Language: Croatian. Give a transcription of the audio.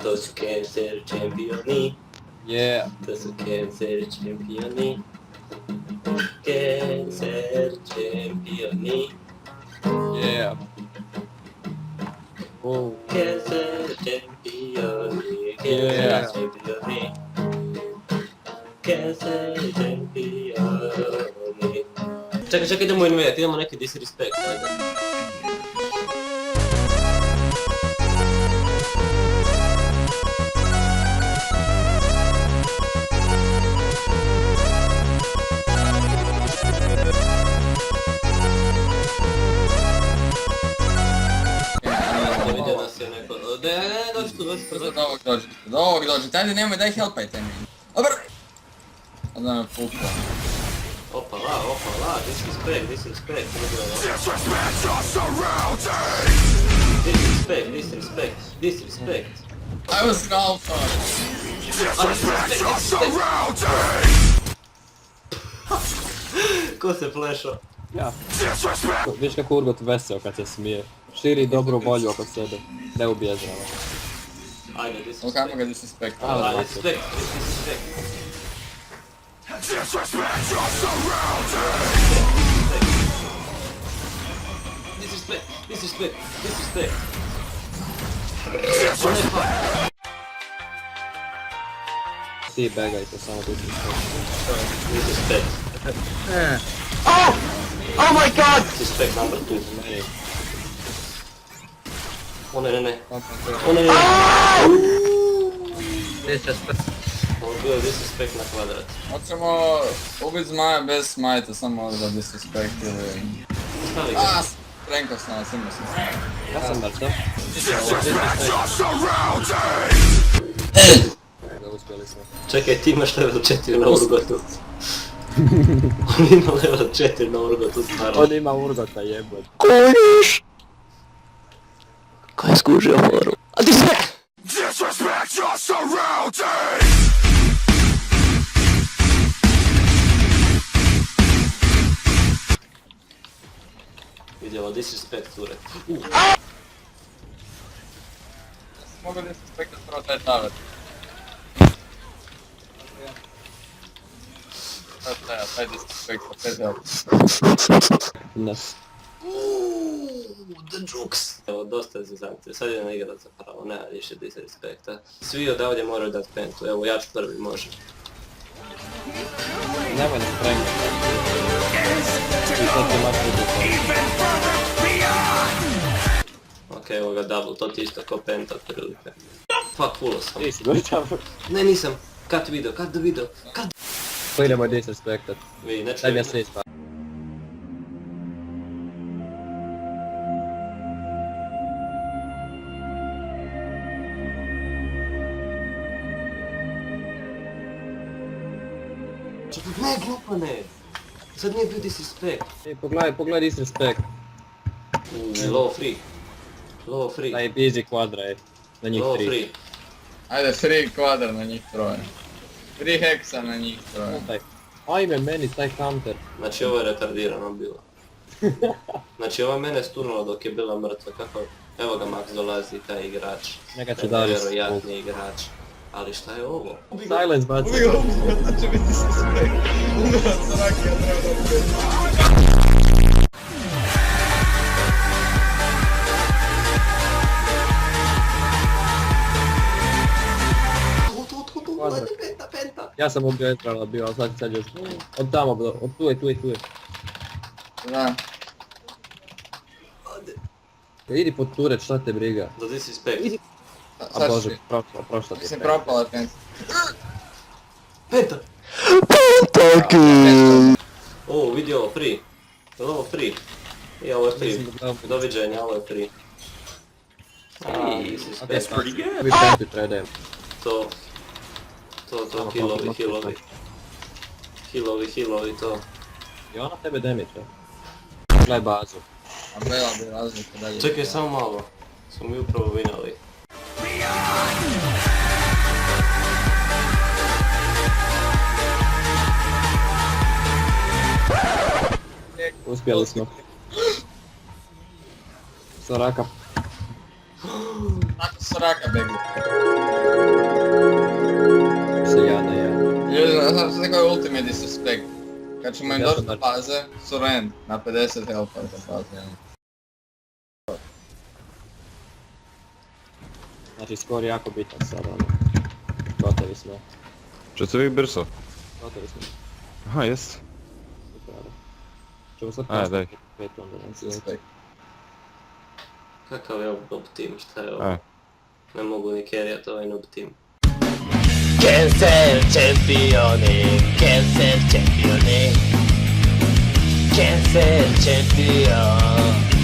To su Cancer čempioni. Yeah. To su Cancer čempioni. Cancer čempioni. Yeah. Oh. Cancer čempioni. Yeah. Cancer čempioni. Cancer čempioni. Čekaj, idemo invade, idemo neki disrespect, ajde. Vidio nas je neko... Ne, dođi tu. Do ovog dođite, ajde nemoj, daj helpajte mi. Dobro! Onda me pukla. Opala, disrespect. Disrespect. I was an alpha! Ko se plešao? Ja. Viš kako Urgot veseo kad se smije. Širi dobru volju oko sebe. Ne ubježava. Ajde, Ok, ajmo ga disrespect. Ajde, disrespect. Disrespect. Ti begajte, samo Disrespect. Oh my god! Disrespect number 2. Meni. O ne. Disrespect. Ovo je bio disrespect na kvadrat. Hoćemo ubit zmaja bez smajta, samo za disrespect ili... Stavi ga. Prenkao sam vas, imao sam se. Ja sam mrtav. Da, uspjeli smo. Čekaj, ti imaš level 4 na Urgotu. On ima level 4 na Urgotu, stvarno. On ima Urgota, jebot. Kužiš? Ko je skužio foru? A ti sve! Disrespect your surroundings! Vidjelo, disrespect ure. Mogu disrespectat prvo taj tower. Taj disrespect, opet help. Ne. The jukes! Evo, dosta je zezancije, sad idem igrat za pravo, nema više disrespekta. Svi odavdje moraju dati pentu, evo ja ću prvi, može. Nemoj ne spremati. I sad ti imaš Urgota. Ok, evo ga double, to ti isto ko penta otprilike. Fuck, fullo sam. Ti si goćav. Ne, nisam. Cut video. To idemo disrespektat. Vi, neću Daj mi ja se ispa. Ne, glupane! Sad nije bio disrespect. Ej, pogledaj disrespekt. Low free. Daj easy kvadra, ej. Na njih Low 3. free. Ajde, free kvadar na njih troje. Free hexa na njih troje. Ajme meni taj counter. Znači ovo je retardirano bilo. Znači ovo je mene stunula dok je bila mrtva, kako... Evo ga Max dolazi, taj igrač. Neka će Taj dalje nevjerojatni igrač. Ali šta je ovo? Silence baci. To će biti disrespect. Umeo sam raki, ja treba da ubijeti. Penta! Ja sam ubio Etrala bio, ali sad još... Od tamo, od tu je. Da. Idi pod turret, šta te briga. Za disrespect. A bože, prošla ti je. Mislim propala pensa. Penta! Taki! O, vidi ovo, free. Je li ovo free? I ovo je free. Mislim da gledam. Doviđenja, ovo je free. Disrespect. Vi pentu predajem. To, healovi, to. I ona tebe damage. Gledaj bazu. A Bela bi razlika dalje. Čekaj, samo malo. Smo mi upravo vinali. Uspjeli smo. Soraka. Tako Soraka begli. je ultimate disrespect. Kad ćemo im doći do baze, surrend na 50 health-a za baze. Znači skor je jako bitan sad, ono. Gotovi smo. Što se vi brso? Gotovi smo. Aha, jes. Super. Ćemo sad Ajde, daj. postaviti 5 onda. Disrespect. Kakav je ovo noob team, šta je ovo? A. Ne mogu ni carryat ovaj noob team. Cancel čempioni, cancel čempioni, cancel čempion.